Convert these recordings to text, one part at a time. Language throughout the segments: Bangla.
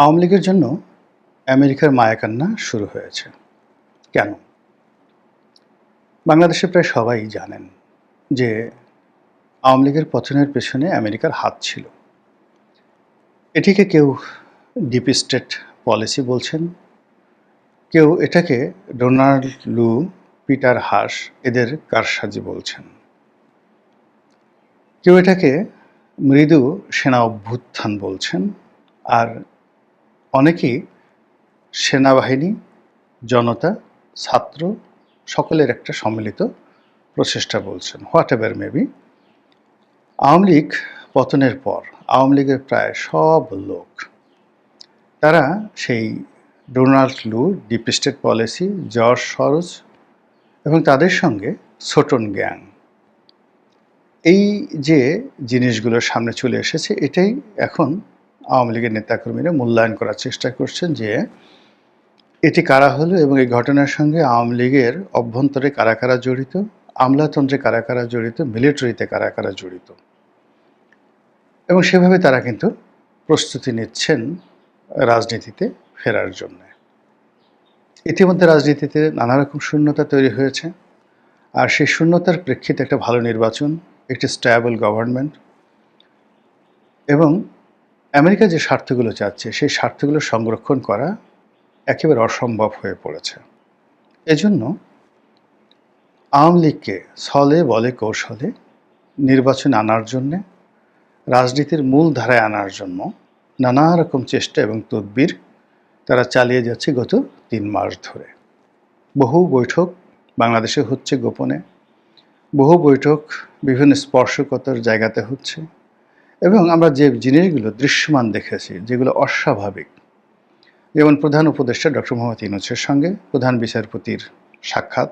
আওয়ামী লীগের জন্য আমেরিকার মায়াকান্না শুরু হয়েছে। কেন? বাংলাদেশে প্রায় সবাই জানেন যে আওয়ামী লীগের পতনের পেছনে আমেরিকার হাত ছিল। এটিকে কেউ ডিপ স্টেট পলিসি বলছেন, কেউ এটাকে ডোনাল্ড লু, পিটার হাস এদের কারসাজি বলছেন, কেউ এটাকে মৃদু সেনা অভ্যুত্থান বলছেন, আর অনেকেই সেনাবাহিনী, জনতা, ছাত্র সকলের একটা সম্মিলিত প্রচেষ্টা বলছেন। What ever maybe, Awami League পতনের পর আওয়ামী লীগের প্রায় সব লোক তারা সেই ডোনাল্ড লু, deep state policy, George Saroj এবং তাদের সঙ্গে ছোটন গ্যাং, এই যে জিনিসগুলোর সামনে চলে এসেছে, এটাই এখন আওয়ামী লীগের নেতাকর্মীরা মূল্যায়ন করার চেষ্টা করছেন যে এটি কারা হলো এবং এই ঘটনার সঙ্গে আওয়ামী লীগের অভ্যন্তরে কারা কারা জড়িত, আমলাতন্ত্রে কারা কারা জড়িত, মিলিটারিতে কারা কারা জড়িত, এবং সেভাবে তারা কিন্তু প্রস্তুতি নিচ্ছেন রাজনীতিতে ফেরার জন্য। ইতিমধ্যে রাজনীতিতে নানা রকম শূন্যতা তৈরি হয়েছে, আর সেই শূন্যতার প্রেক্ষিতে একটা ভালো নির্বাচন, একটি স্ট্যাবল গভর্নমেন্ট এবং আমেরিকা যে স্বার্থগুলো চাচ্ছে সেই স্বার্থগুলো সংরক্ষণ করা একেবারে অসম্ভব হয়ে পড়েছে। এজন্য আওয়ামী লীগকে ছলে বলে কৌশলে নির্বাচনে আনার জন্যে, রাজনীতির মূল ধারায় আনার জন্য নানা রকম চেষ্টা এবং তদবির তারা চালিয়ে যাচ্ছে গত ৩ মাস ধরে। বহু বৈঠক বাংলাদেশে হচ্ছে গোপনে, বহু বৈঠক বিভিন্ন স্পর্শকতার জায়গাতে হচ্ছে, এবং আমরা যে জিনিসগুলো দৃশ্যমান দেখেছি, যেগুলো অস্বাভাবিক, যেমন প্রধান উপদেষ্টা ডক্টর মোহাম্মদ ইউনূসের সঙ্গে প্রধান বিচারপতির সাক্ষাৎ,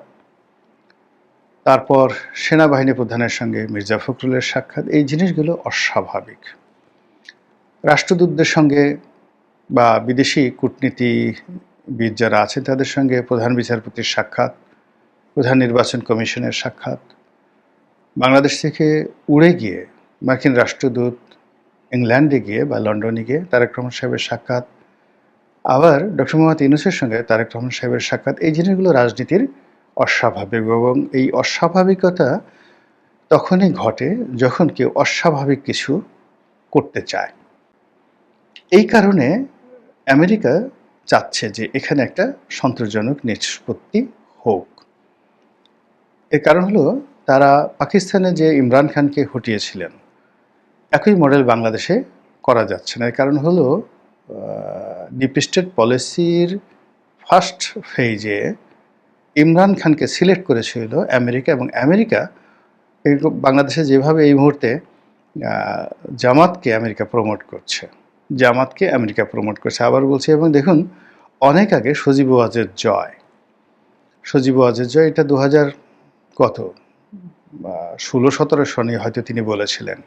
তারপর সেনাবাহিনী প্রধানের সঙ্গে মির্জা ফখরুলের সাক্ষাৎ, এই জিনিসগুলো অস্বাভাবিক। রাষ্ট্রদূতদের সঙ্গে বা বিদেশি কূটনীতিবিদ যারা আছেন তাদের সঙ্গে প্রধান বিচারপতির সাক্ষাৎ, প্রধান নির্বাচন কমিশনের সাক্ষাৎ, বাংলাদেশ থেকে উড়ে গিয়ে মার্কিন রাষ্ট্রদূত ইংল্যান্ডে গিয়ে বা লন্ডনে গিয়ে তারেক রহমান সাহেবের সাক্ষাৎ, আবার ডক্টর মোহাম্মদ ইউনূসের সঙ্গে তারেক রহমান সাহেবের সাক্ষাৎ, এই জিনিসগুলো রাজনীতির অস্বাভাবিক, এবং এই অস্বাভাবিকতা তখনই ঘটে যখন কেউ অস্বাভাবিক কিছু করতে চায়। এই কারণে আমেরিকা চাচ্ছে যে এখানে একটা সন্তোষজনক নিষ্পত্তি হোক। এর কারণ হলো তারা পাকিস্তানে যে ইমরান খানকে হটিয়েছিলেন, একই মডেল বাংলাদেশে করা যাচ্ছে না। এর কারণ হলো ডিপ স্টেট পলিসির ফার্স্ট ফেজে ইমরান খানকে সিলেক্ট করেছিল আমেরিকা, এবং আমেরিকা বাংলাদেশে যেভাবে এই মুহূর্তে জামাতকে আমেরিকা প্রমোট করছে, জামাতকে আমেরিকা প্রমোট করছে, আবার বলছে। এবং দেখুন, অনেক আগে সজীব ওয়াজের জয়, এটা 2000 কত 16-17 সনে হয়তো তিনি বলেছিলেন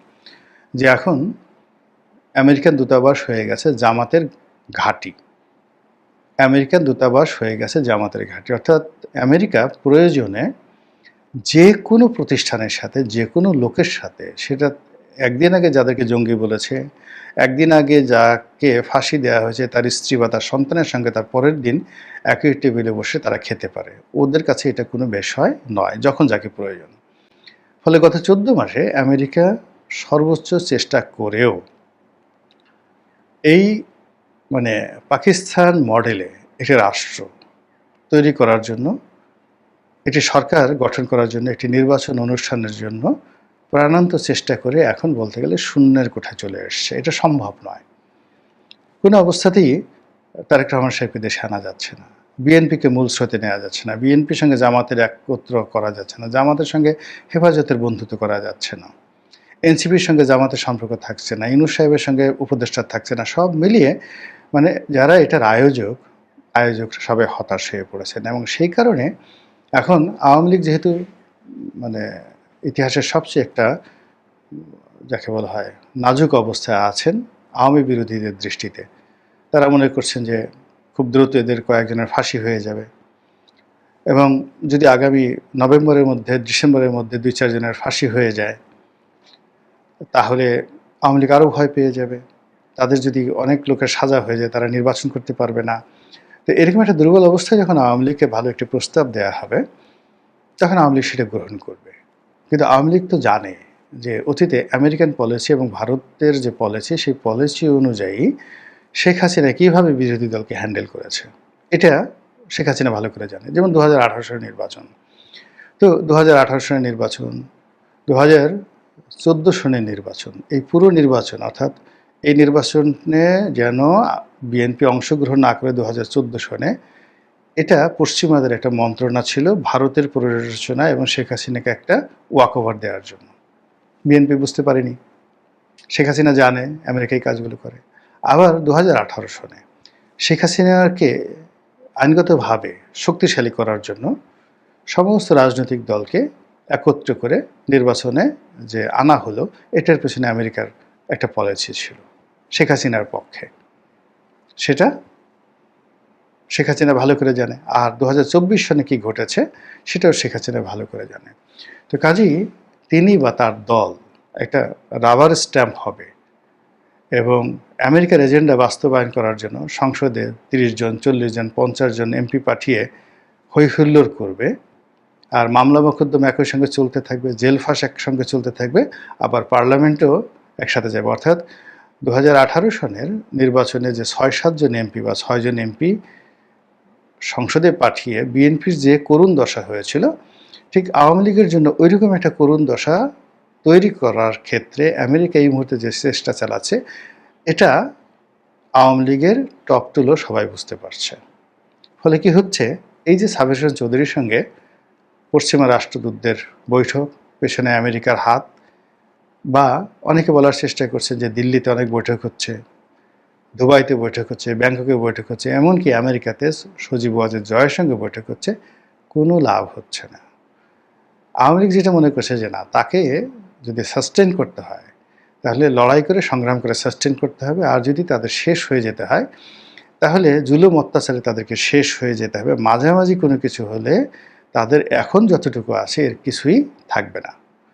যে এখন আমেরিকান দূতাবাস হয়ে গেছে জামাতের ঘাঁটি, আমেরিকান দূতাবাস হয়ে গেছে জামাতের ঘাঁটি। অর্থাৎ আমেরিকা প্রয়োজনে যে কোনো প্রতিষ্ঠানের সাথে, যে কোনো লোকের সাথে, সেটা একদিন আগে যাদেরকে জঙ্গি বলেছে, একদিন আগে যাকে ফাঁসি দেওয়া হয়েছে তার স্ত্রী বা তার সন্তানের সঙ্গে তার পরের দিন একই টেবিলে বসে তারা খেতে পারে। ওদের কাছে এটা কোনো বিষয় নয়, যখন যাকে প্রয়োজন। ফলে গত 14 মাসে আমেরিকা সর্বোচ্চ চেষ্টা করেও এই পাকিস্তান মডেলে একটি রাষ্ট্র তৈরি করার জন্য, একটি সরকার গঠন করার জন্য, একটি নির্বাচন অনুষ্ঠানের জন্য প্রাণান্ত চেষ্টা করে এখন বলতে গেলে শূন্যের কোঠায় চলে এসছে। এটা সম্ভব নয়। কোনো অবস্থাতেই তারেক রহমান সাহেবকে দেশে আনা যাচ্ছে না, বিএনপিকে মূল স্রোতে নেওয়া যাচ্ছে না, বিএনপির সঙ্গে জামাতের একত্র করা যাচ্ছে না, জামাতের সঙ্গে হেফাজতের বন্ধুত্ব করা যাচ্ছে না, এনসিপির সঙ্গে জামাতের সম্পর্ক থাকছে না, ইউনূস সাহেবের সঙ্গে উপদেষ্টা থাকছে না। সব মিলিয়ে যারা এটার আয়োজক সবাই হতাশ হয়ে পড়েছেন, এবং সেই কারণে এখন আওয়ামী লীগ যেহেতু ইতিহাসের সবচেয়ে একটা যাকে বলা হয় নাজুক অবস্থায় আছেন আওয়ামী বিরোধীদের দৃষ্টিতে, তারা মনে করছেন যে খুব দ্রুত এদের কয়েকজনের ফাঁসি হয়ে যাবে, এবং যদি আগামী ডিসেম্বরের মধ্যে 2-4 জনের ফাঁসি হয়ে যায় তাহলে আওয়ামী লীগ আরও ভয় পেয়ে যাবে, তাদের যদি অনেক লোকের সাজা হয়ে যায়, তারা নির্বাচন করতে পারবে না। তো এরকম একটা দুর্বল অবস্থায় যখন আওয়ামী লীগকে ভালো একটি প্রস্তাব দেওয়া হবে, তখন আওয়ামী লীগ সেটা গ্রহণ করবে। কিন্তু আওয়ামী লীগ তো জানে যে অতীতে আমেরিকান পলিসি এবং ভারতের যে পলিসি, সেই পলিসি অনুযায়ী শেখ হাসিনা কীভাবে বিরোধী দলকে হ্যান্ডেল করেছে, এটা শেখ হাসিনা ভালো করে জানে। যেমন 2018 সালের নির্বাচন, তো 2018 সালের নির্বাচন, 2014 সনের নির্বাচন, এই পুরো নির্বাচন, অর্থাৎ এই নির্বাচনে যেন বিএনপি অংশগ্রহণ না করে 2014 সনে, এটা পশ্চিমাদের একটা মন্ত্রণা ছিল ভারতের প্ররোচনা এবং শেখ হাসিনাকে একটা ওয়াকওভার দেওয়ার জন্য। বিএনপি বুঝতে পারেনি, শেখ হাসিনা জানে আমেরিকা এই কাজগুলো করে। আবার 2018 সনে শেখ হাসিনাকে আইনগতভাবে শক্তিশালী করার জন্য সমস্ত রাজনৈতিক দলকে একত্র করে নির্বাচনে যে আনা হলো, এটার পেছনে আমেরিকার একটা পলিসি ছিল শেখ হাসিনার পক্ষে। সেটা শেখ হাসিনা ভালো করে জানে। আর 2024 সনে কি ঘটেছে সেটাও শেখ হাসিনা ভালো করে জানে। তো কাজেই তিনি বা তার দল একটা রাবার স্ট্যাম্প হবে এবং আমেরিকার এজেন্ডা বাস্তবায়ন করার জন্য সংসদে 30 জন, 40 জন, 50 জন এমপি পাঠিয়ে হৈহুল্লোড় করবে। আর মামলা মোকদ্দমা একই সঙ্গে চলতে থাকবে, জেল ফাঁস একসঙ্গে চলতে থাকবে, আবার পার্লামেন্টেও একসাথে যাবে। অর্থাৎ 2018 সনের নির্বাচনে যে 6-7 জন এমপি বা 6 জন এমপি সংসদে পাঠিয়ে বিএনপির যে করুণ দশা হয়েছিল, ঠিক আওয়ামী লীগের জন্য ওইরকম একটা করুণ দশা তৈরি করার ক্ষেত্রে আমেরিকা এই মুহূর্তে যে চেষ্টা চালাচ্ছে, এটা আওয়ামী লীগের টপ টুলো সবাই বুঝতে পারছে। ফলে কি হচ্ছে, এই যে সাবের হোসেন চৌধুরীর সঙ্গে পশ্চিমা রাষ্ট্রদূতদের বৈঠক, পেছনে আমেরিকার হাত, বা অনেকে বলার চেষ্টা করছে যে দিল্লিতে অনেক বৈঠক হচ্ছে, দুবাইতে বৈঠক হচ্ছে, ব্যাংককে বৈঠক হচ্ছে, এমনকি আমেরিকাতে সজীব ওয়াজেদ জয়ের সঙ্গে বৈঠক হচ্ছে, কোনো লাভ হচ্ছে না। আওয়ামী লীগ যেটা মনে করছে যে না, তাকে যদি সাস্টেন করতে হয় তাহলে লড়াই করে সংগ্রাম করে সাস্টেন করতে হবে, আর যদি তাদের শেষ হয়ে যেতে হয় তাহলে জুলুম অত্যাচারে তাদেরকে শেষ হয়ে যেতে হবে। মাঝামাঝি কোনো কিছু হলে তাদের এখন যতটুকু আছে এর কিছুই থাকবে না।